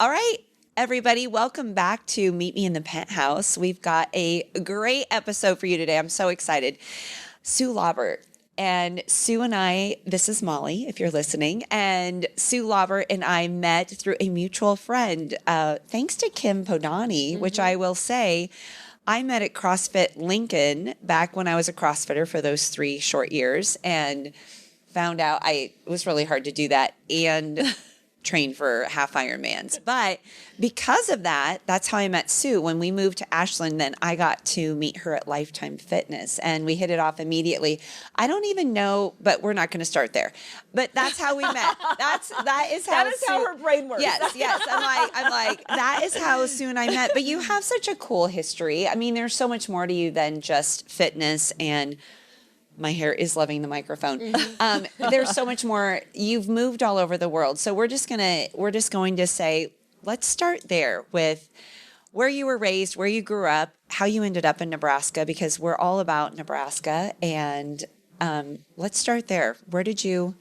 All right, everybody, welcome back to Meet Me in the Penthouse. We've got a great episode for you today. I'm so excited. Sue Laubert. And Sue and I, this is Molly, if you're listening, and Sue Laubert and I met through a mutual friend, thanks to Kim Podani, which I will say, I met at CrossFit Lincoln back when I was a CrossFitter for those 3 short years, and found out it was really hard to do that and train for half Ironmans. But because of that, that's how I met Sue. When we moved to Ashland, then I got to meet her at Lifetime Fitness, and we hit it off immediately. I don't even know, but we're not going to start there. But that's how we met. That is how her brain works. Yes. I'm like, that is how Sue and I met. But you have such a cool history. I mean, there's so much more to you than just fitness and my hair is loving the microphone. There's so much more. You've moved all over the world. So we're just going to say, let's start there with where you were raised, where you grew up, how you ended up in Nebraska, because we're all about Nebraska. And let's start there. Where did you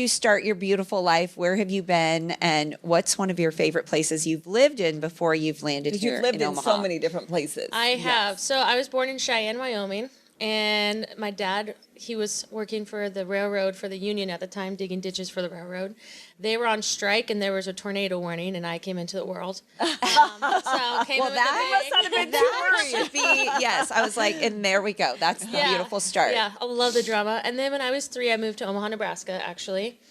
start your beautiful life? Where have you been? And what's one of your favorite places you've lived in before you've landed here You've lived in Omaha? so many different places. I have. So I was born in Cheyenne, Wyoming. And my dad, he was working for the railroad, for the union at the time, digging ditches for the railroad. They were on strike, and there was a tornado warning, and I came into the world. So came Well, that must not have been that should be, yes. I was like, and there we go. That's the beautiful start. Yeah, I love the drama. And then when I was 3, I moved to Omaha, Nebraska, actually.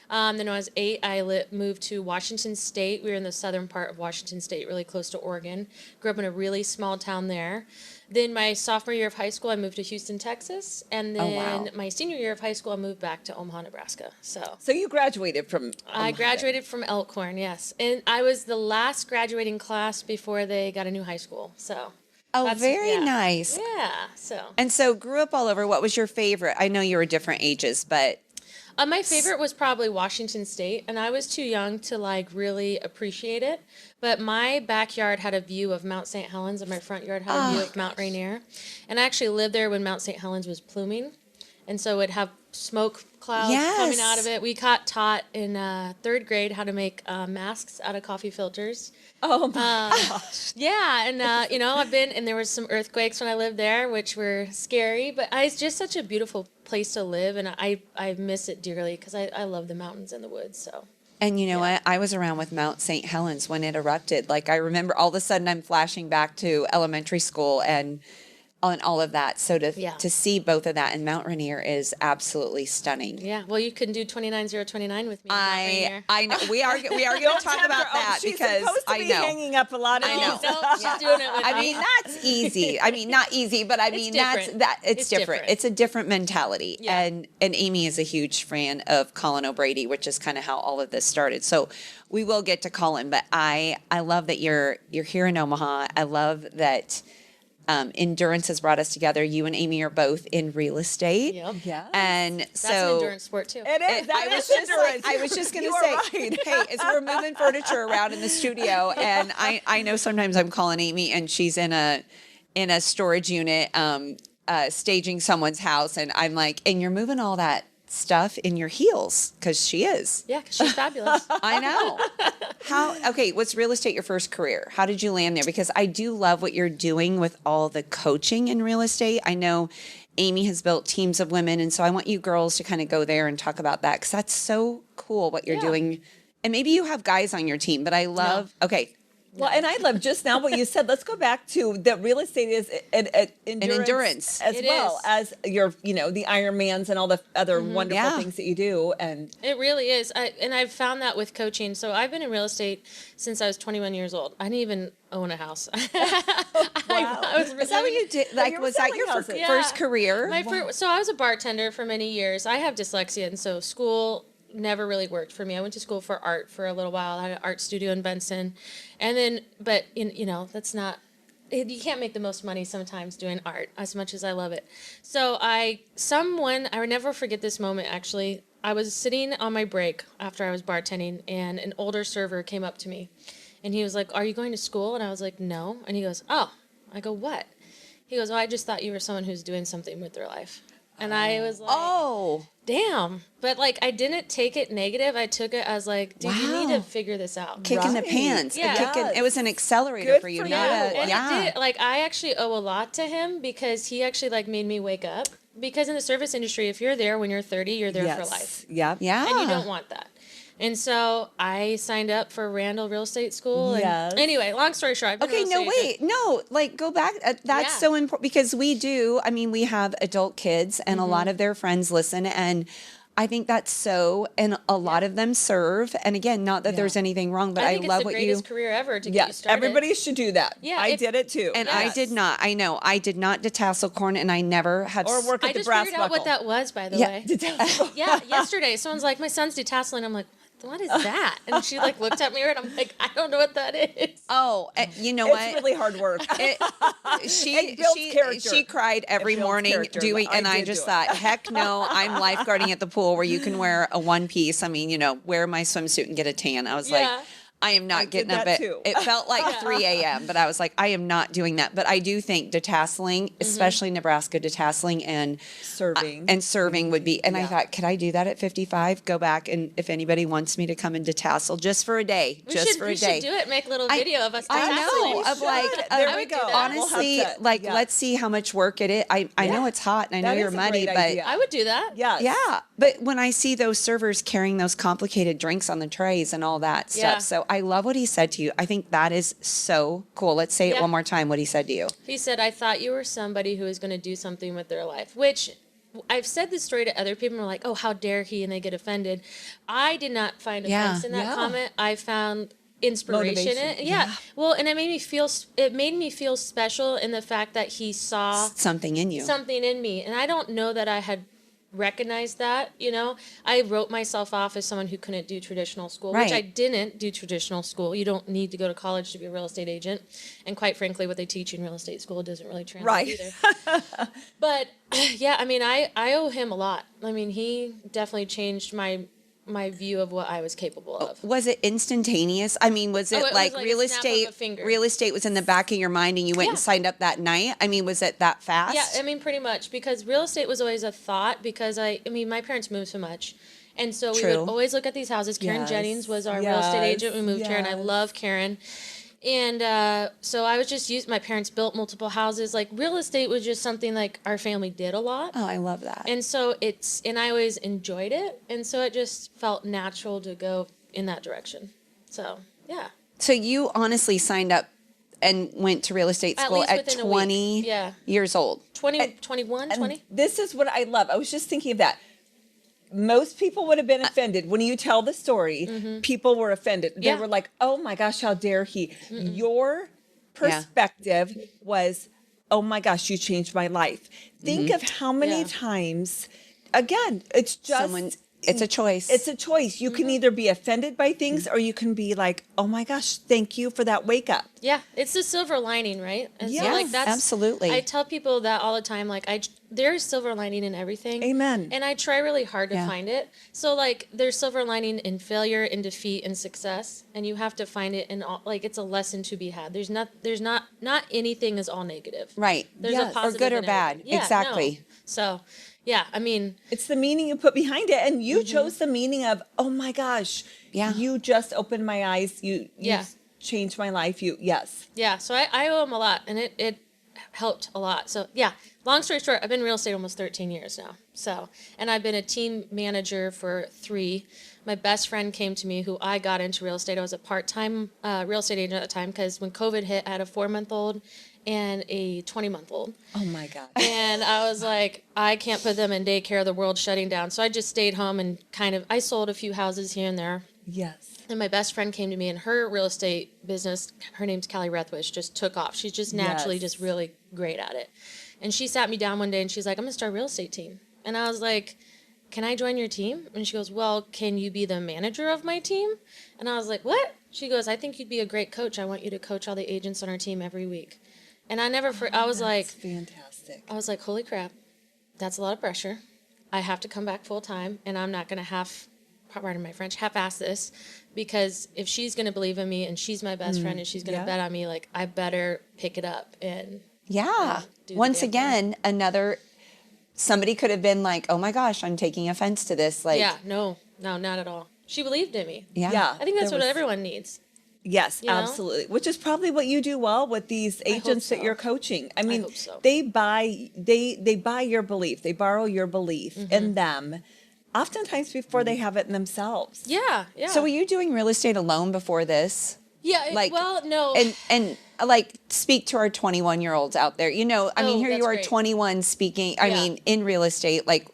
Then when I was 8, I moved to Washington State. We were in the southern part of Washington State, really close to Oregon. Grew up in a really small town there. Then my sophomore year of high school, I moved to Houston, Texas. And then my senior year of high school, I moved back to Omaha, Nebraska. So you graduated from I graduated from Elkhorn, yes. And I was the last graduating class before they got a new high school. So Very nice. Yeah. And so grew up all over. What was your favorite? I know you were different ages, but my favorite was probably Washington State, and I was too young to really appreciate it. But my backyard had a view of Mount St. Helens, and my front yard had a view of Mount Rainier. And I actually lived there when Mount St. Helens was pluming, and so it'd have smoke clouds coming out of it. We got taught in 3rd grade how to make masks out of coffee filters. Oh my gosh. Yeah, and I've been, and there was some earthquakes when I lived there, which were scary, but it's just such a beautiful place to live, and I miss it dearly because I love the mountains and the woods. So. And you know what? I was around with Mount St. Helens when it erupted. Like, I remember all of a sudden I'm flashing back to elementary school and all of that. So to see both of that, and Mount Rainier is absolutely stunning. Yeah, well, you can do 29029 with me. I know we are going to talk about that because I know hanging up a lot of. I know. No, she's doing it with me. I mean, that's easy. I mean, not easy, but I mean, it's different. It's a different mentality. Yeah. And Amy is a huge fan of Colin O'Brady, which is kind of how all of this started. So we will get to Colin, but I love that you're here in Omaha. I love that endurance has brought us together. You and Amy are both in real estate. Yep. Yeah. And That's so an endurance sport too. It is. I was just going to say, hey, as we're moving furniture around in the studio, and I know sometimes I'm calling Amy and she's in a storage unit, staging someone's house, and I'm like, and you're moving all that stuff in your heels, because she is. Yeah, because she's fabulous. I know. Was real estate your first career? How did you land there? Because I do love what you're doing with all the coaching in real estate. I know Amy has built teams of women, and so I want you girls to kind of go there and talk about that, because that's so cool what you're doing. And maybe you have guys on your team, but I love, Well, and I love just now what you said. Let's go back to that real estate is an endurance as well as your, the Ironmans and all the other wonderful things that you do. And it really is. I've found that with coaching. So I've been in real estate since I was 21 years old. I didn't even own a house. Wow. Is that what you did? Like, was that your first career? So I was a bartender for many years. I have dyslexia, and so school never really worked for me. I went to school for art for a little while. I had an art studio in Benson. And then, but that's not, you can't make the most money sometimes doing art as much as I love it. So I will never forget this moment actually. I was sitting on my break after I was bartending, and an older server came up to me and he was like, "Are you going to school?" And I was like, "No." And he goes, "Oh." I go, "What?" He goes, "Oh, I just thought you were someone who's doing something with their life." And I was like, oh, damn. But like, I didn't take it negative. I took it as like, dude, you need to figure this out. Kick in the pants. Yeah. It was an accelerator Good for you. for Not you. a, And yeah. it did, like, I actually owe a lot to him because he actually like made me wake up. Because in the service industry, if you're there when you're 30, you're there for life. Yep. Yeah. And you don't want that. And so I signed up for Randall Real Estate School. Yes. And anyway, long story short, I've been a real estate agent. No, like go back. That's so important because we have adult kids and a lot of their friends listen. And I think that's and a lot of them serve. And again, not that there's anything wrong, but I love it's the what greatest career ever to get you started. Everybody should do that. Yeah, I did it too. And I did not. I know. I did not detassel corn and I never have. Or work at the brass buckle. I just figured out what that was, by the way. Yeah, yesterday. Someone's like, my son's detasseling. I'm like, what is that? And she like looked at me and I'm like, I don't know what that is. Oh, you know what? It's really hard work. She cried every morning doing, and I just thought, heck no, I'm lifeguarding at the pool where you can wear a one piece. I mean, wear my swimsuit and get a tan. I was like, I am not getting up at, it felt like 3 a.m., but I was like, I am not doing that. But I do think detasseling, especially Nebraska detasseling and serving would be, and I thought, could I do that at 55? Go back and if anybody wants me to come and detassel just for a day, we should do it. Make a little video of us detasseling. I know, of like, there we go. Honestly, let's see how much work it is. I know it's hot and I know you're muddy, but I would do that. Yes. Yeah. But when I see those servers carrying those complicated drinks on the trays and all that stuff, so I love what he said to you. I think that is so cool. Let's say it one more time, what he said to you. He said, I thought you were somebody who was going to do something with their life, which I've said this story to other people and are like, oh, how dare he? And they get offended. I did not find offense in that comment. I found inspiration in it. Well, and it made me feel special in the fact that he saw something in you. Something in me. And I don't know that I had recognized that, I wrote myself off as someone who couldn't do traditional school, which I didn't do traditional school. You don't need to go to college to be a real estate agent. And quite frankly, what they teach in real estate school doesn't really translate either. But yeah, I mean, I owe him a lot. I mean, he definitely changed my view of what I was capable of. Was it instantaneous? I mean, was it, like real estate? Real estate was in the back of your mind and you went and signed up that night? I mean, was it that fast? Yeah, I mean, pretty much, because real estate was always a thought because I mean, my parents moved so much. And so we would always look at these houses. Karen Jennings was our real estate agent. We moved here and I love Karen. And so I was just my parents built multiple houses. Like real estate was just something like our family did a lot. Oh, I love that. And so and I always enjoyed it. And so it just felt natural to go in that direction. So, yeah. So you honestly signed up and went to real estate school at 20 years old. 21, 20. This is what I love. I was just thinking of that. Most people would have been offended. When you tell the story, people were offended. They were like, oh my gosh, how dare he? Your perspective was, oh my gosh, you changed my life. Think of how many times, again, it's just... It's a choice. It's a choice. You can either be offended by things or you can be like, oh my gosh, thank you for that wake up. Yeah, it's the silver lining, right? And yes, so, like, that's, absolutely. I tell people that all the time, like, there's silver lining in everything. Amen. And I try really hard to find it. So, like, there's silver lining in failure, in defeat, and success. And you have to find it in all, like, it's a lesson to be had. There's not anything is all negative. Right. There's a positive or good or in bad. Everything. Yeah, exactly. No. So... yeah, I mean... it's the meaning you put behind it. And you chose the meaning of, oh my gosh, you just opened my eyes. You changed my life. Yeah, so I owe him a lot, and it helped a lot. So, yeah, long story short, I've been in real estate almost 13 years now. So, and I've been a team manager for 3. My best friend came to me who I got into real estate. I was a part-time real estate agent at the time because when COVID hit, I had a 4-month-old and a 20-month-old. Oh my God. And I was like, I can't put them in daycare, the world's shutting down. So I just stayed home and I sold a few houses here and there. Yes. And my best friend came to me and her real estate business, her name's Callie Rethwish, just took off. She's just naturally just really great at it. And she sat me down one day and she's like, I'm gonna start a real estate team. And I was like, can I join your team? And she goes, well, can you be the manager of my team? And I was like, what? She goes, I think you'd be a great coach. I want you to coach all the agents on our team every week. And I was like, fantastic. I was like, holy crap, that's a lot of pressure. I have to come back full time, and I'm not going to pardon my French, half-ass this, because if she's going to believe in me and she's my best friend and she's going to bet on me, like, I better pick it up and once again, another somebody could have been like, oh my gosh, I'm taking offense to this. Like, Yeah, no, not at all. She believed in me. yeah. I think that's there what was- everyone needs. Yes, You know? absolutely. Which is probably what you do well with these agents that so. you're coaching. I mean, hope so. they buy your belief. They borrow your belief in them, oftentimes before they have it in themselves. Yeah, yeah. So were you doing real estate alone before this? Yeah, Like, well, no. And like, speak to our 21-year-olds out there. You know, I mean, here that's you are, great. 21, speaking. I Yeah. mean, in real estate, like,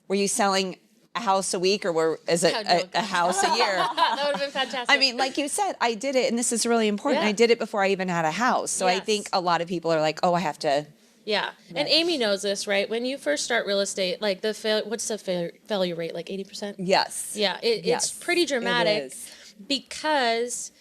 were you selling a house a week, or is it Oh, no, a house a year? that would have been fantastic. I mean, like you said, I did it, and this is really important. Yeah. I did it before I even had a house. So I Yes. think a lot of people are like, oh, I have to. yeah. And Amy knows this, right? When you first start real estate, like what's the failure rate? Like 80%? Yes. Yeah, Yes, it's pretty dramatic it is. because,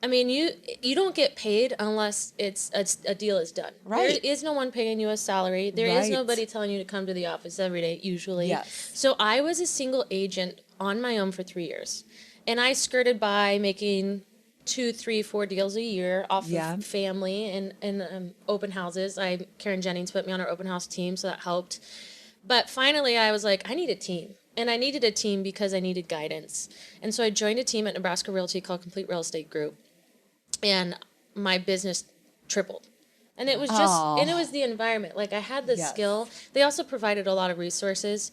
I mean, you don't get paid unless a deal is done. Right. There is no one paying you a salary. There is Right. nobody telling you to come to the office every day, usually. Yes. So I was a single agent on my own for 3 years. And I skirted by making 2, 3, 4 deals a year off Yeah. of family and open houses. Karen Jennings put me on our open house team, so that helped. But finally, I was like, I need a team. And I needed a team because I needed guidance. And so I joined a team at Nebraska Realty called Complete Real Estate Group. And my business tripled. And it was and it was the environment. Like, I had the Yes. skill. They also provided a lot of resources.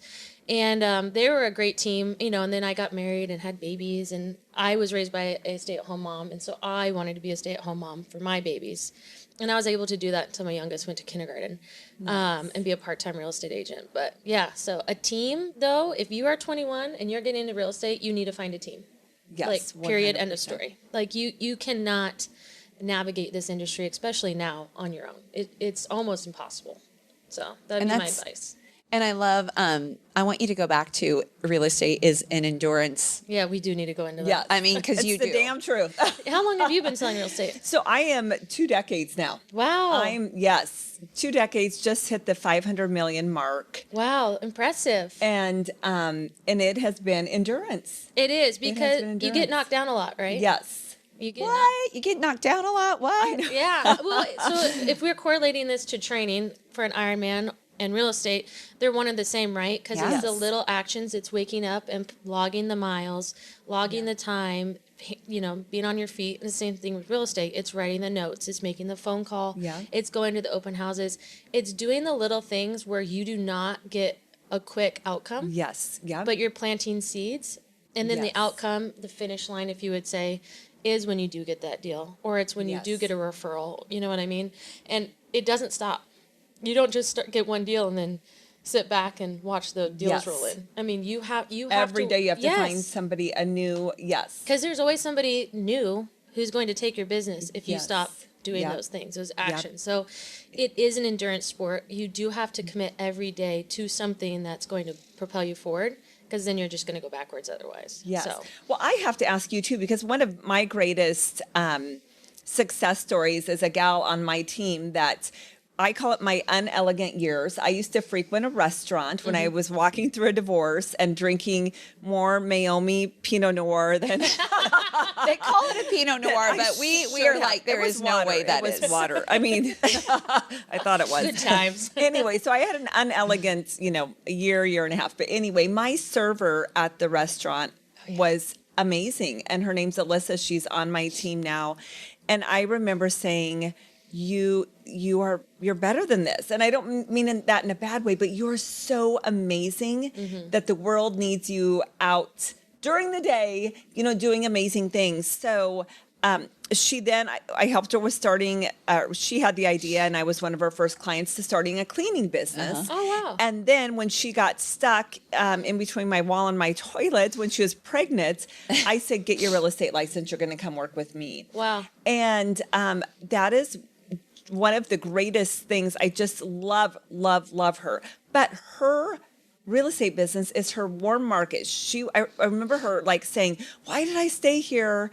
And they were a great team, you know, and then I got married and had babies. And I was raised by a stay-at-home mom. And so I wanted to be a stay-at-home mom for my babies. And I was able to do that until my youngest went to kindergarten, and be a part-time real estate agent. But yeah, so a team, though, if you are 21 and you're getting into real estate, you need to find a team. Yes. Like, period, end of 100%. story. Like, you cannot navigate this industry, especially now, on your own. It's almost impossible. So that'd And be my that's- advice. And I love, I want you to go back to real estate is an endurance. Yeah, we do need to go into that. Yes. I mean, because It's you the do. damn truth. How long have you been selling real estate? So I am 2 decades now. Wow. 2 decades, just hit the 500 million mark. Wow, impressive. And it has been endurance. It is, been because you endurance. get knocked down a lot, right? Yes. You get What? You get knocked down a lot? What? Yeah. Well, so if we're correlating this to training for an Ironman and real estate, they're one and the same, right? Because Yes. it's the little actions. It's waking up and logging the miles, logging the time, you know, being on your feet. And the same thing with real estate. It's writing the notes. It's making the phone call. Yeah. It's going to the open houses. It's doing the little things where you do not get a quick outcome, Yes. Yeah. but you're planting seeds. And then Yes. the outcome, the finish line, if you would say, is when you do get that deal, or it's when you do Yes. get a referral. You know what I mean? And it doesn't stop. You don't just get one deal and then sit back and watch the deals Yes. roll in. I mean, you have every to, day you have to yes. find somebody a new yes. Because there's always somebody new who's going to take your business if you Yes. stop doing Yep. those things, those actions. So it is an endurance sport. You do have to commit every day to something that's going to propel you forward, because then you're just going to go backwards otherwise. Yes. So, Well, I have to ask you too, because one of my greatest success stories is a gal on my team that I call it my unelegant years. I used to frequent a restaurant when I was walking through a divorce and drinking more Maomi Pinot Noir than They call it a Pinot Noir, but we are like, there is no way that it is. was water. I mean, I thought it was. good times. Anyway, so I had an unelegant, a year and a half. But anyway, my server at the restaurant was amazing. And her name's Alyssa. She's on my team now. And I remember saying, you're better than this. And I don't mean that in a bad way, but you're so amazing that the world needs you out during the day, doing amazing things. So she then, I helped her with starting, she had the idea, and I was one of her first clients, to starting a cleaning business. Oh, wow. And then when she got stuck in between my wall and my toilet, when she was pregnant, I said, get your real estate license. You're going to come work with me. Wow. And that is one of the greatest things. I just love her. But her real estate business is her warm market. I remember her saying, why did I stay here,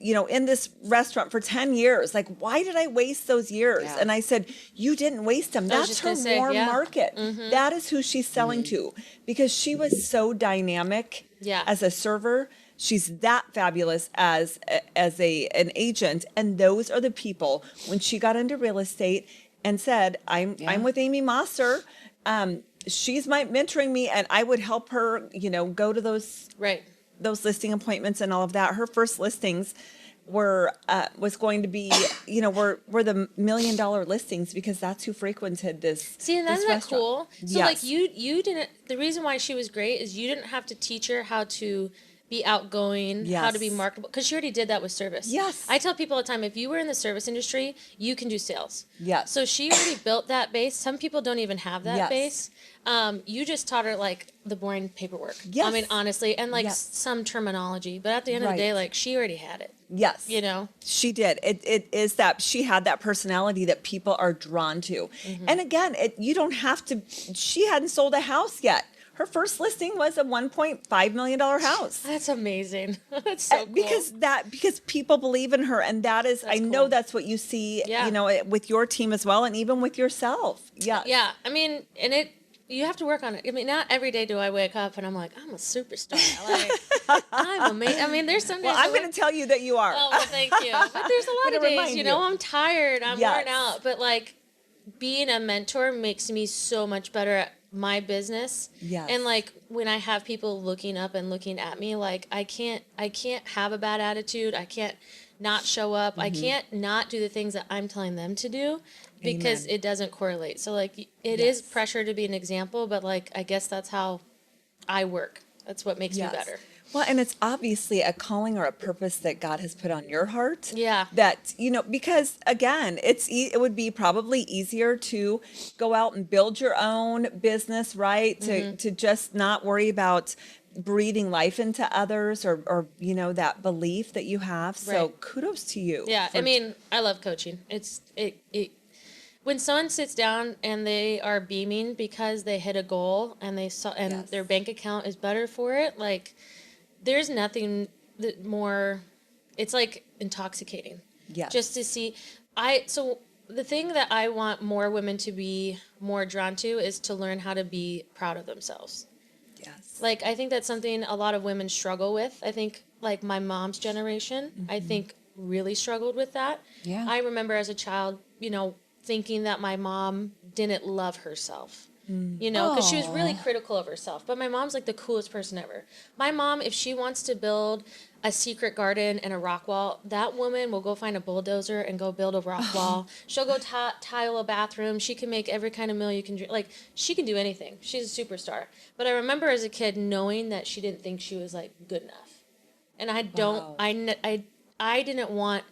in this restaurant for 10 years? Like, why did I waste those years? Yeah. And I said, you didn't waste them. I was That's just her gonna say, warm yeah. market. That is who she's selling to, because she was so dynamic Yeah. as a server. She's that fabulous as an agent. And those are the people, when she got into real estate and said, I'm with Amy Mosser, she's mentoring me, and I would help her, go to those listing appointments and all of that. Her first listings was going to be, were the $1 million listings, because that's who frequented this. See, and that's that cool. So Yes. like you didn't, the reason why she was great is you didn't have to teach her how to be outgoing, how to be marketable, because she already did that with service. Yes. I tell people all the time, if you were in the service industry, you can do sales. Yes. So she already built that base. Some people don't even have that Yes. base. You just taught her like the boring paperwork. Yes. I mean, honestly, and like Yes. some terminology, but at the end of the day, like she already had it. Yes. She did. It is that she had that personality that people are drawn to. And again, you don't have to, she hadn't sold a house yet. Her first listing was a $1.5 million house. That's amazing. That's so cool. Because people believe in her, and that is, I know that's what you see, with your team as well, and even with yourself. Yeah. Yeah. I mean, and you have to work on it. I mean, not every day do I wake up and I'm like, I'm a superstar. Like, I'm amazing. I mean, there's some days. Well, I'm going to tell you that you are. Oh, well, thank you. But there's a lot of days, I'm tired, I'm worn out. But like, being a mentor makes me so much better at my business. Yes. And like, when I have people looking up and looking at me, like, I can't have a bad attitude. I can't not show up. I can't not do the things that I'm telling them to do, because it doesn't correlate. So like, it is pressure to be an example, but like, I guess that's how I work. That's what makes me better. Well, and it's obviously a calling or a purpose that God has put on your heart. Yeah. That, because again, it would be probably easier to go out and build your own business, right? To just not worry about breathing life into others, or that belief that you have. So kudos to you. Yeah. I mean, I love coaching. When someone sits down and they are beaming because they hit a goal and their bank account is better for it, like, there's nothing that more, it's like intoxicating. Yes. Just to see, so the thing that I want more women to be more drawn to is to learn how to be proud of themselves. Yes. Like, I think that's something a lot of women struggle with. I think like my mom's generation, I think really struggled with that. Yeah. I remember as a child, thinking that my mom didn't love herself. Because she was really critical of herself. But my mom's like the coolest person ever. My mom, if she wants to build a secret garden and a rock wall, that woman will go find a bulldozer and go build a rock wall. She'll go tile a bathroom. She can make every kind of meal you can drink. Like, she can do anything. She's a superstar. But I remember as a kid knowing that she didn't think she was like good enough. And I didn't want,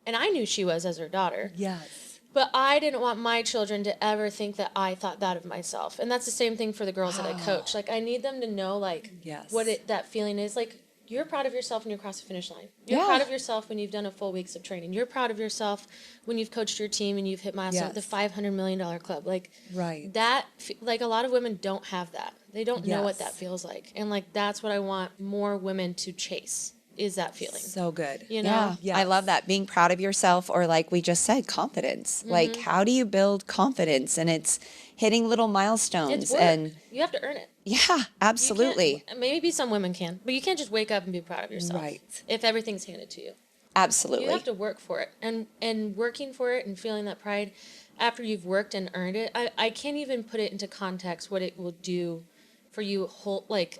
and I knew she was as her daughter. Yes. But I didn't want my children to ever think that I thought that of myself. And that's the same thing for the girls that I coach. Like, I need them to know, like, what that feeling is. Like, you're proud of yourself when you cross the finish line. You're proud of yourself when you've done a full weeks of training. You're proud of yourself when you've coached your team and you've hit milestones, the $500 million club. Like, that, like, a lot of women don't have that. They don't know what that feels like. And, like, that's what I want more women to chase. Is that feeling. So good. Yeah. Yes. I love that. Being proud of yourself, or like we just said, confidence. Like, how do you build confidence? And it's hitting little milestones. It's work. And you have to earn it. Yeah, absolutely. Maybe some women can, but you can't just wake up and be proud of yourself. Right. If everything's handed to you. Absolutely. You have to work for it. And working for it and feeling that pride after you've worked and earned it, I can't even put it into context what it will do for you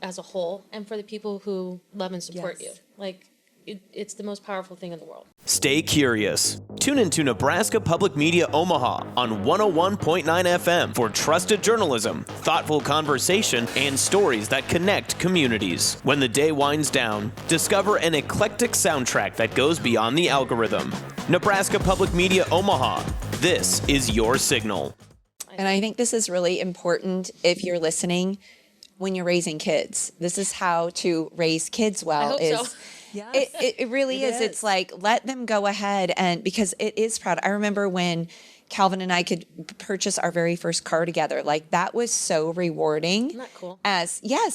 as a whole, and for the people who love and support you. Like, it's the most powerful thing in the world. Stay curious. Tune into Nebraska Public Media Omaha on 101.9 FM for trusted journalism, thoughtful conversation, and stories that connect communities. When the day winds down, discover an eclectic soundtrack that goes beyond the algorithm. Nebraska Public Media Omaha. This is your signal. And I think this is really important if you're listening when you're raising kids. This is how to raise kids well. I hope so. Yes. It really is. It's like, let them go ahead, and because it is proud. I remember when Calvin and I could purchase our very first car together. Like, that was so rewarding. Isn't that cool?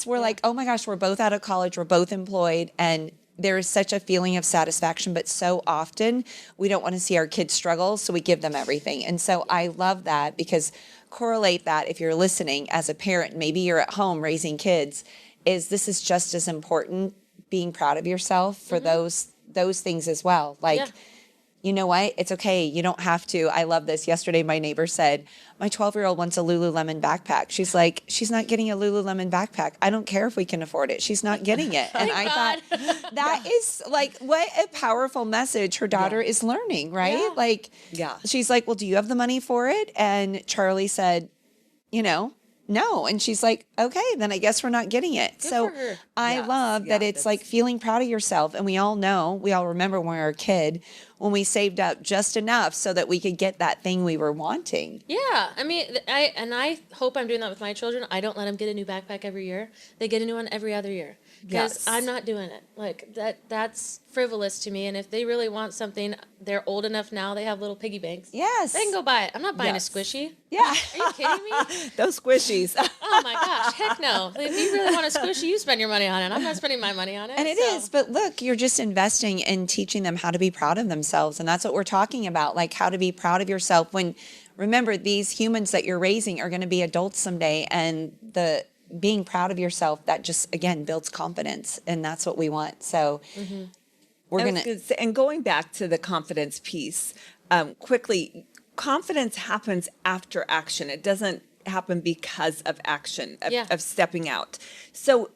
We're like, oh my gosh, we're both out of college, we're both employed, and there is such a feeling of satisfaction, but so often we don't want to see our kids struggle, so we give them everything. And so I love that, because correlate that if you're listening as a parent, maybe you're at home raising kids, this is just as important, being proud of yourself for those things as well. Like, you know what? It's okay. You don't have to. I love this. Yesterday, my neighbor said, my 12-year-old wants a Lululemon backpack. She's like, she's not getting a Lululemon backpack. I don't care if we can afford it. She's not getting it. And I thought that is like, what a powerful message her daughter is learning, right? Yeah. Like, Yeah. she's like, well, do you have the money for it? And Charlie said, you know, no. And she's like, okay, then I guess we're not getting it. So for her. I Yes. love that Yeah, it's like feeling proud of yourself. And we all know, we all remember when we were a kid, when we saved up just enough so that we could get that thing we were wanting. Yeah, I mean, I hope I'm doing that with my children. I don't let them get a new backpack every year. They get a new one every other year because Yes. I'm not doing it. Like that's frivolous to me. And if they really want something, they're old enough now. They have little piggy banks. Yes. They can go buy it. I'm not buying Yes. a squishy. Yeah. Are you kidding me? Those squishies. Oh my gosh, heck no. If you really want a squishy, you spend your money on it. I'm not spending my money on it. And it is, but look, you're just investing in teaching them how to be proud of themselves. And that's what we're talking about, like how to be proud of yourself when, remember, these humans that you're raising are going to be adults someday. And the being proud of yourself, that just, again, builds confidence. And that's what we want. So we're I was going to, gonna say, and going back to the confidence piece, quickly, confidence happens after action. It doesn't happen because of action, of stepping out. So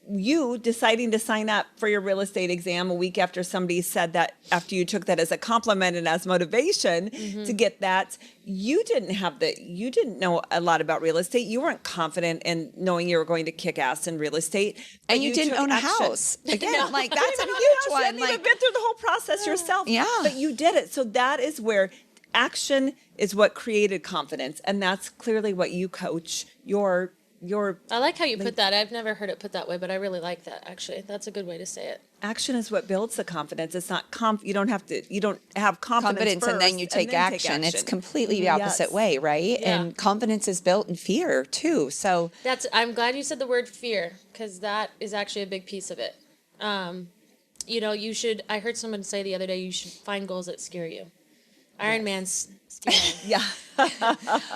you deciding to sign up for your real estate exam a week after somebody said that, after you took that as a compliment and as motivation to get that, you didn't know a lot about real estate. You weren't confident in knowing you were going to kick ass in real estate. and you didn't took own a action. house. Again, like You that's a didn't own huge house. You one. hadn't even Like, been through the whole process yourself. Yeah. But you did it. So that is where action is what created confidence. And that's clearly what you coach your I like how you put that. I've never heard it put that way, but I really like that, actually. That's a good way to say it. action is what builds the confidence. It's not you don't have confidence confidence and then first you take action. It's completely the opposite Yes. way, right? Yeah. And confidence is built in fear too. So I'm glad you said the word fear, because that is actually a big piece of it. You know, I heard someone say the other day, you should find goals that scare you. Ironman's scary. Yeah.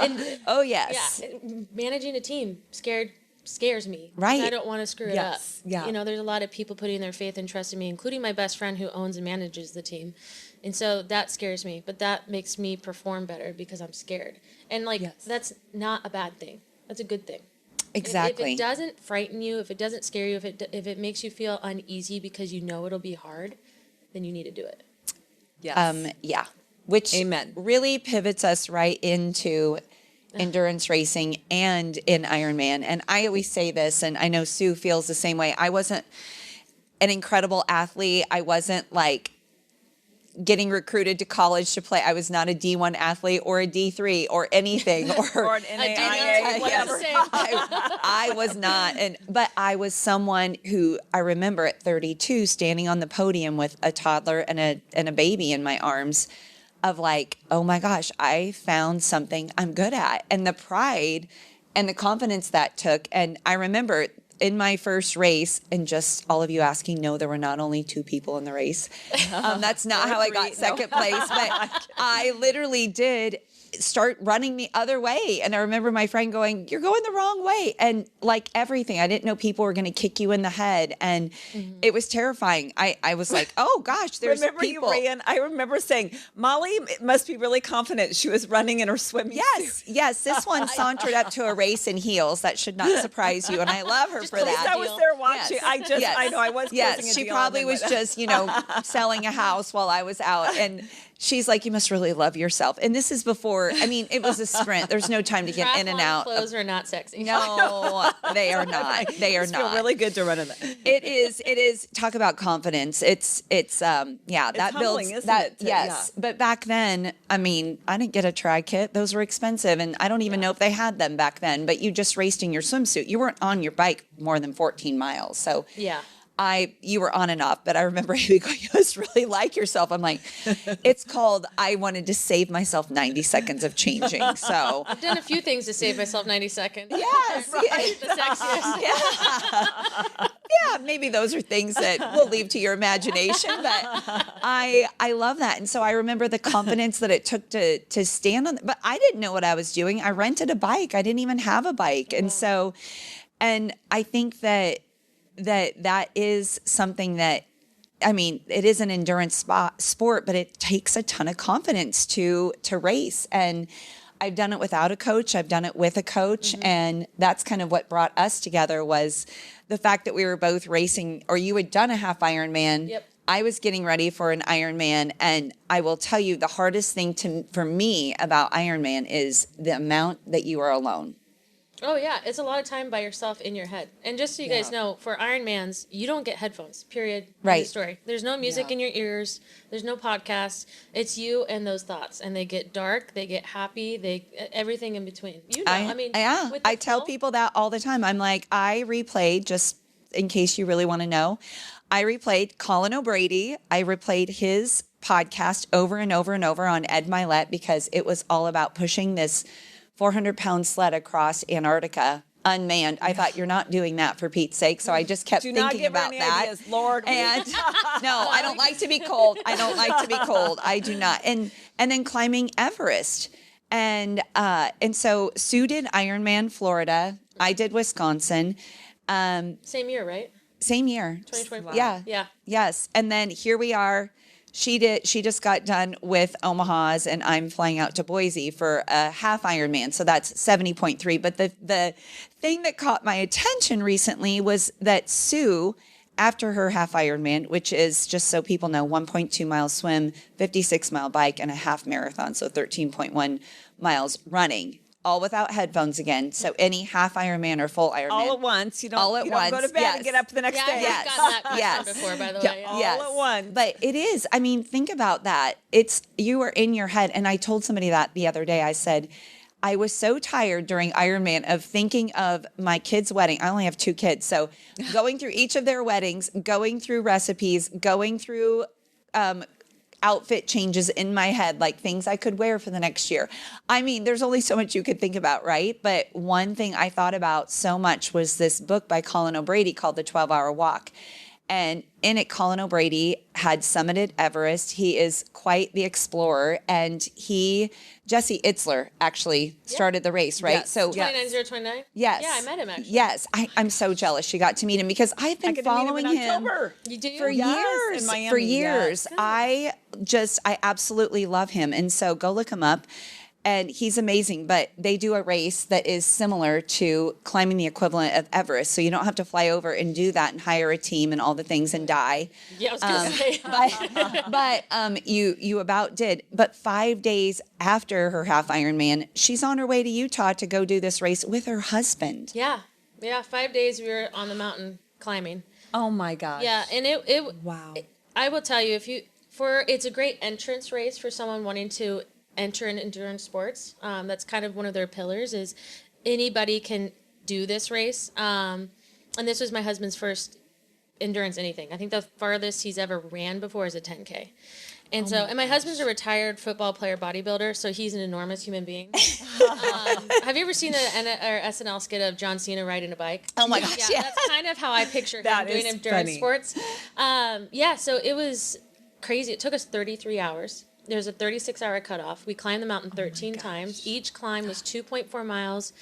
And oh yes. yeah, managing a team scares me. Right. I don't want to screw it up. Yes, yeah. You know, there's a lot of people putting their faith and trust in me, including my best friend who owns and manages the team. And so that scares me, but that makes me perform better because I'm scared. And like, Yes. that's not a bad thing. That's a good thing. Exactly. If it doesn't frighten you, if it doesn't scare you, if it makes you feel uneasy because you know it'll be hard, then you need to do it. Yes. Yeah. Which Amen. really pivots us right into endurance racing and in Ironman. And I always say this, and I know Sue feels the same way. I wasn't an incredible athlete. I wasn't like getting recruited to college to play. I was not a D1 athlete or a D3 or anything Or an NAIA, whatever. I was not, but I was someone who I remember at 32 standing on the podium with a toddler and a baby in my arms, of like, oh my gosh, I found something I'm good at, and the pride and the confidence that took. And I remember in my first race, and just all of you asking, no, there were not only 2 people in the race. That's not how I got second place, but I literally did start running the other way. And I remember my friend going, you're going the wrong way. And like everything, I didn't know people were going to kick you in the head. And it was terrifying. I was like, oh gosh, there's Remember people. you ran? I remember saying, Molly must be really confident. She was running in her swimming suit. Yes. This one sauntered up to a race in heels. That should not surprise you. And I love her for At least that. I was there watching. Yes. I know I was closing a Yes, she deal probably and then was went- just, selling a house while I was out. And she's like, you must really love yourself. And this is before, I mean, it was a sprint. There's no time to get in and Triathlon out. clothes are not sexy. No, they are not. They are Just feel not. really good to run in that. It is. Talk about confidence. It's that humbling, builds isn't that. it? Yes. But back then, I mean, I didn't get a tri kit. Those were expensive. And I don't even know if they had them back then, but you just raced in your swimsuit. You weren't on your bike more than 14 miles. So Yeah. you were on and off, but I remember you going, you must really like yourself. I'm like, it's called, I wanted to save myself 90 seconds of changing. So I've done a few things to save myself 90 seconds. yes, Right. The sexiest. yeah, maybe those are things that we'll leave to your imagination, but I love that. And so I remember the confidence that it took to stand on, but I didn't know what I was doing. I rented a bike. I didn't even have a bike. And so, and I think that is something that I mean, it is an endurance sport, but it takes a ton of confidence to race. And I've done it without a coach. I've done it with a coach. And that's kind of what brought us together, was the fact that we were both racing, or you had done a half Ironman. Yep. I was getting ready for an Ironman. And I will tell you, the hardest thing for me about Ironman is the amount that you are alone. Oh yeah, it's a lot of time by yourself in your head. And just so you guys know, for Ironmans, you don't get headphones. Period. End Right. of story. There's no music in your ears. There's no podcasts. It's you and those thoughts, and they get dark. They get happy. They everything in between. You know, I mean, with the I tell flow- people that all the time. I'm like, I replayed, just in case you really want to know, I replayed Colin O'Brady. I replayed his podcast over and over and over on Ed Milet, because it was all about pushing this 400-pound sled across Antarctica unmanned. I thought, you're not doing that, for Pete's sake. So I just kept thinking about that. Ideas, Lord. And no, I don't like to be cold. I don't like to be cold. I do not. And then climbing Everest. And so Sue did Ironman Florida. I did Wisconsin. Same year, right? Same year. 2024. Yeah. Yeah. Yes. And then here we are. She just got done with Omaha's, and I'm flying out to Boise for a half Ironman. So that's 70.3. But the thing that caught my attention recently was that Sue, after her half Ironman, which is, just so people know, 1.2 miles swim, 56-mile bike, and a half marathon. So 13.1 miles running, all without headphones again. So any half Ironman or full Ironman. All at once. You don't, All at you don't go once, to bed yes. and get up the next Yeah, day. I've Yes. gotten that question Yes. before, by the way. All at once. But it is. I mean, think about that. You are in your head. And I told somebody that the other day. I said, I was so tired during Ironman of thinking of my kids' wedding. I only have 2 kids. So going through each of their weddings, going through recipes, going through outfit changes in my head, like things I could wear for the next year. I mean, there's only so much you could think about, right? But one thing I thought about so much was this book by Colin O'Brady called The 12-Hour Walk. And in it, Colin O'Brady had summited Everest. He is quite the explorer. And Jesse Itzler actually started the race, right? Yes. So 29029? yes. Yeah, I met him actually. Yes. I'm so jealous she got to meet him, because I've I been get to meet him following in him October. You do? for Yes, years. in Miami, For years. yes. I absolutely love him. And so go look him up. And he's amazing. But they do a race that is similar to climbing the equivalent of Everest. So you don't have to fly over and do that and hire a team and all the things and die. Yeah, I was going to say. But you about did. But 5 days after her half Ironman, she's on her way to Utah to go do this race with her husband. Yeah. 5 days we were on the mountain climbing. Oh my gosh. Yeah, and it Wow. I will tell you, it's a great entrance race for someone wanting to enter in endurance sports. That's kind of one of their pillars, is anybody can do this race. And this was my husband's first endurance anything. I think the farthest he's ever ran before is a 10K. And and my husband's a retired football player bodybuilder, so he's an enormous human being. Have you ever seen an SNL skit of John Cena riding a bike? Oh my gosh, Yeah, yeah. that's kind of how I picture him That doing is endurance funny. sports. So it was crazy. It took us 33 hours. There's a 36-hour cutoff. We climbed the mountain 13 times. Each climb was 2.4 miles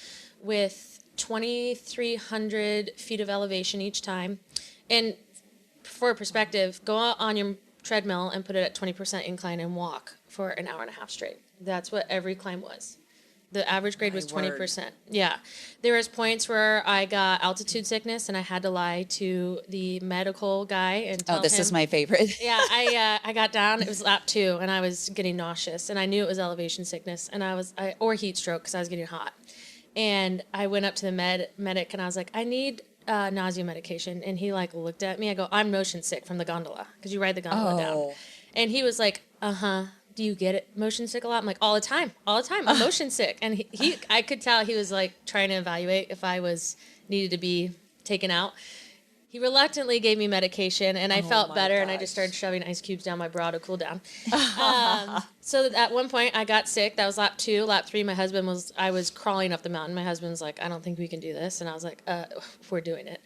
with 2,300 feet of elevation each time. And for perspective, go out on your treadmill and put it at 20% incline and walk for an hour and a half straight. That's what every climb was. The average grade was 20%. Yeah. There was points where I got altitude sickness and I had to lie to the medical guy and tell him. Oh, this is my favorite. Yeah, I got down. It was lap 2, and I was getting nauseous, and I knew it was elevation sickness, and or heat stroke because I was getting hot. And I went up to the medic, and I was like, I need nausea medication. And he looked at me. I go, I'm motion sick from the gondola, because you ride the gondola down. And he was like, do you get it motion sick a lot? I'm like, all the time. I'm motion sick. And I could tell he was trying to evaluate if I needed to be taken out. He reluctantly gave me medication, and I felt better, and I just started shoving ice cubes down my bra to cool down. So at one point, I got sick. That was lap 2. Lap 3, I was crawling up the mountain. My husband's like, I don't think we can do this. And I was like, we're doing it.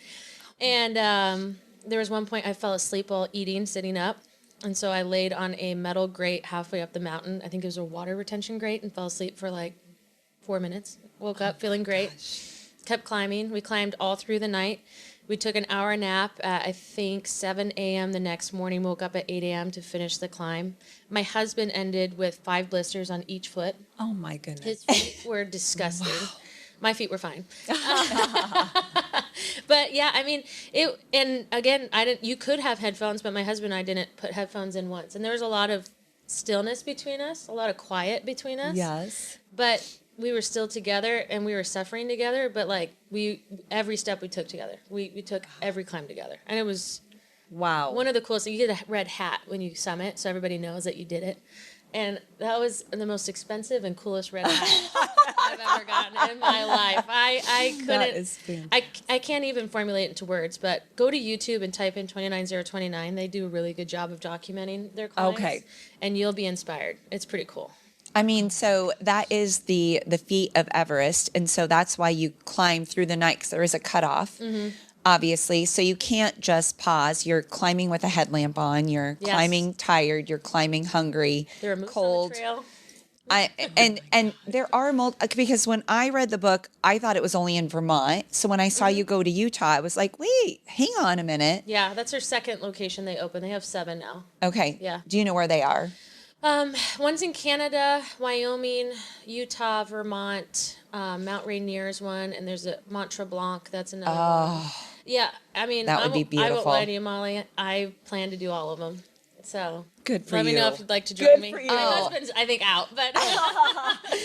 And there was one point I fell asleep while eating, sitting up. And so I laid on a metal grate halfway up the mountain. I think it was a water retention grate, and fell asleep for 4 minutes. Woke up feeling great. Kept climbing. We climbed all through the night. We took an hour nap at, I think, 7 a.m. the next morning, woke up at 8 a.m. to finish the climb. My husband ended with 5 blisters on each foot. Oh, my goodness. His feet were disgusting. Wow. My feet were fine. But yeah, I mean, and again, you could have headphones, but my husband and I didn't put headphones in once. And there was a lot of stillness between us, a lot of quiet between us. Yes. But we were still together and we were suffering together, but like every step we took together. We took every climb together. And it was one of the coolest things. You get a red hat when you summit, so everybody knows that you did it. And that was the most expensive and coolest red hat I've ever gotten in my life. I couldn't. That is fantastic. I can't even formulate it into words, but go to YouTube and type in 29029. They do a really good job of documenting their climbs. Okay. And you'll be inspired. It's pretty cool. I mean, so that is the feat of Everest, and so that's why you climb through the night, because there is a cutoff, obviously. So you can't just pause. You're climbing with a headlamp on. You're climbing tired. You're climbing hungry, There are moose cold. on the trail. And there are because when I read the book, I thought it was only in Vermont. So when I saw you go to Utah, I was like, wait, hang on a minute. Yeah, that's their second location they opened. They have 7 now. Okay. Yeah. Do you know where they are? One's in Canada, Wyoming, Utah, Vermont, Mount Rainier is one, and there's a Mont Tremblant. That's another one. Yeah, I mean, That would be I beautiful. won't lie to you, Molly. I plan to do all of them. So Good for let you. me know if you'd like to join me. for you. My husband's, I think, out, but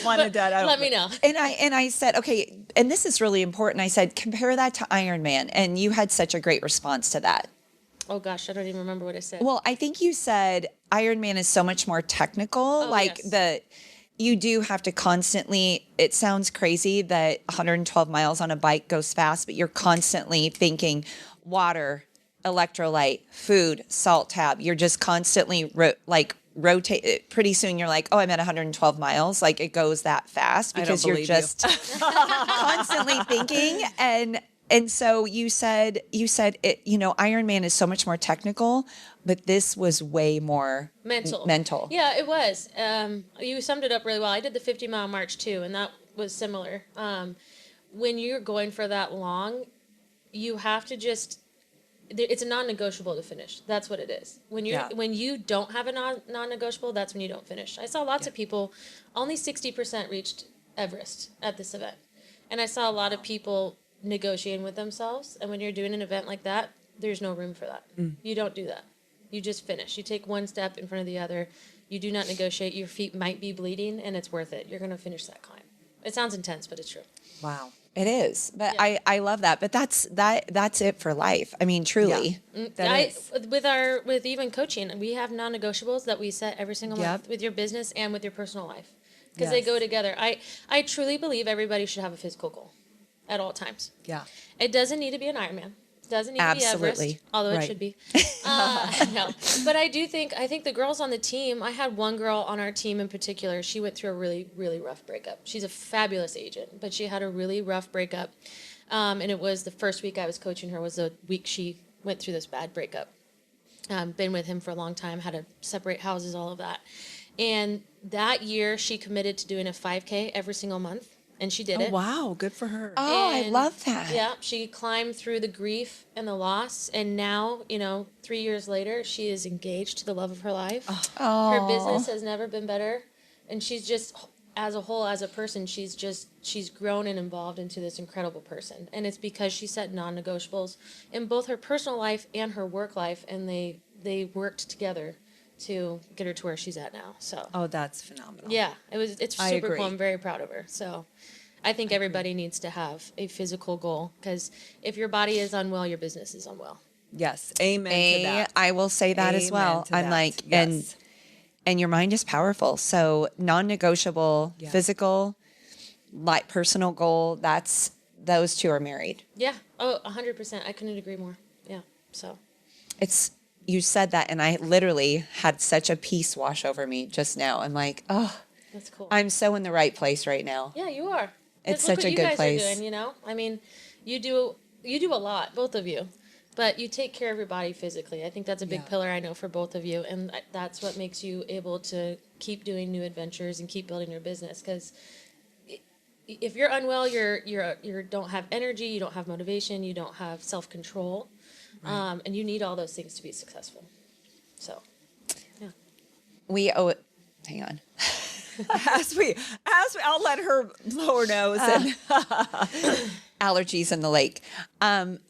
let me know. And I said, okay, and this is really important. I said, compare that to Ironman, and you had such a great response to that. Oh gosh, I don't even remember what I said. Well, I think you said Ironman is so much more technical. Yes. You do have to constantly, it sounds crazy that 112 miles on a bike goes fast, but you're constantly thinking water, electrolyte, food, salt tab. You're just constantly rotate. Pretty soon you're like, oh, I'm at 112 miles. Like it goes that fast because you're just constantly thinking. And so you said it, Ironman is so much more technical, but this was way more mental. Yeah, it was. You summed it up really well. I did the 50-mile march too, and that was similar. When you're going for that long, you have to it's a non-negotiable to finish. That's what it is. When you don't have a non-negotiable, that's when you don't finish. I saw lots of people, only 60% reached Everest at this event. And I saw a lot of people negotiating with themselves, and when you're doing an event like that, there's no room for that. You don't do that. You just finish. You take one step in front of the other. You do not negotiate. Your feet might be bleeding, and it's worth it. You're going to finish that climb. It sounds intense, but it's true. Wow. It is. But yeah. I love that. But that's it for life. I mean, truly. Yeah. With even coaching, we have non-negotiables that we set every single month with your business and with your personal life, because they go together. I truly believe everybody should have a physical goal at all times. Yeah. It doesn't need to be an Ironman. Doesn't need to be Everest, although it should be. No, but I think the girls on the team, I had one girl on our team in particular, she went through a really, really rough breakup. She's a fabulous agent, but she had a really rough breakup. And it was the first week I was coaching her was the week she went through this bad breakup. Been with him for a long time, had to separate houses, all of that. And that year she committed to doing a 5K every single month. And she did it. Wow, good for her. Oh, And, I love that. Yeah, she climbed through the grief and the loss, and now, 3 years later, she is engaged to the love of her life. Oh. Her business has never been better, and she's just, as a whole, as a person, she's grown and evolved into this incredible person. And it's because she set non-negotiables in both her personal life and her work life, and they worked together to get her to where she's at now. So. Oh, that's phenomenal. Yeah, it's super agree. cool. I'm very proud of her. So I think everybody needs to have a physical goal, because if your body is unwell, your business is unwell. Yes. Amen to that. I will say that as well. Amen to I'm that. like, Yes. and your mind is powerful. So non-negotiable, Yeah. physical, personal goal, those two are married. Yeah. Oh, 100%. I couldn't agree more. Yeah. So. You said that, and I literally had such a peace wash over me just now. I'm like, oh, That's cool. I'm so in the right place right now. Yeah, you are. It's Look such what a you good guys place. Are doing, I mean, you do a lot, both of you, but you take care of your body physically. I think that's a big pillar I know for both of you, and that's what makes you able to keep doing new adventures and keep building your business, because if you're unwell, you don't have energy, you don't have motivation, you don't have self-control, and you need all those things to be successful. So, yeah. We owe it. Hang on. As we, I'll let her blow her nose. And Allergies in the lake.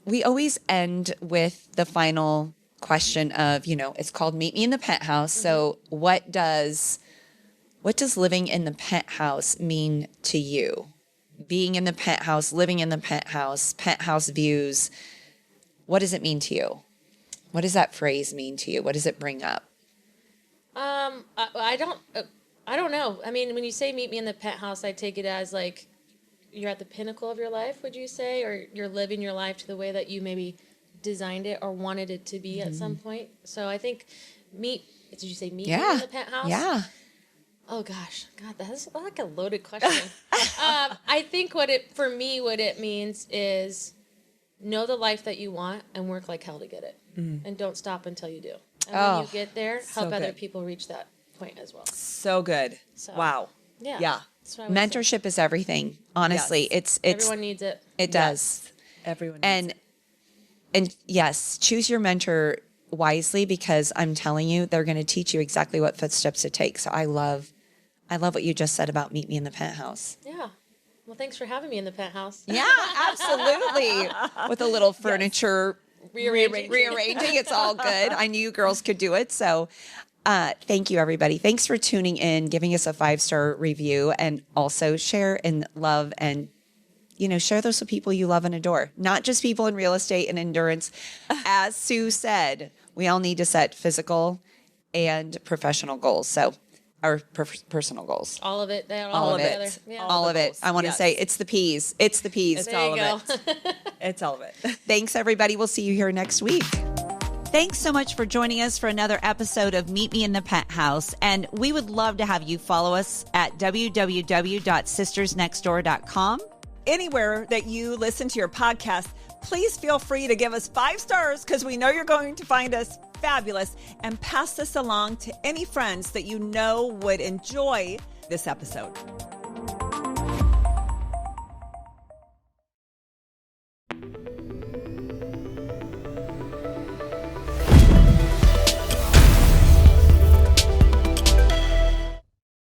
We always end with the final question of, it's called Meet Me in the Penthouse. So what does living in the penthouse mean to you? Being in the penthouse, living in the penthouse views. What does it mean to you? What does that phrase mean to you? What does it bring up? I don't know. I mean, when you say meet me in the penthouse, I take it as like you're at the pinnacle of your life, would you say? Or you're living your life to the way that you maybe designed it or wanted it to be at some point. So I think did you say meet me in the penthouse? Yeah. Oh gosh, God, that's like a loaded question. I think what it means is know the life that you want and work like hell to get it. And don't stop until you do. And when you get there, help other people reach that point as well. So good. So, wow. Yeah. That's what I would Mentorship is everything. Honestly, Yes. it's everyone needs it. It does. Everyone. And yes, choose your mentor wisely, because I'm telling you, they're going to teach you exactly what footsteps to take. So I love what you just said about Meet Me in the Penthouse. Yeah. Well, thanks for having me in the penthouse. Yeah, absolutely. With a little furniture rearranging. It's all good. I knew you girls could do it. So thank you, everybody. Thanks for tuning in, giving us a 5-star review, and also share and love and share those with people you love and adore, not just people in real estate and endurance. As Sue said, we all need to set physical and professional goals. So our personal goals. All of it. All of together. it. Yeah. All of it. I want to say it's the P's. It's the P's. It's There all you of go. it. It's all of it. Thanks, everybody. We'll see you here next week. Thanks so much for joining us for another episode of Meet Me in the Penthouse. And we would love to have you follow us at www.sistersnextdoor.com. Anywhere that you listen to your podcast, please feel free to give us 5 stars, because we know you're going to find us fabulous, and pass this along to any friends that you know would enjoy this episode.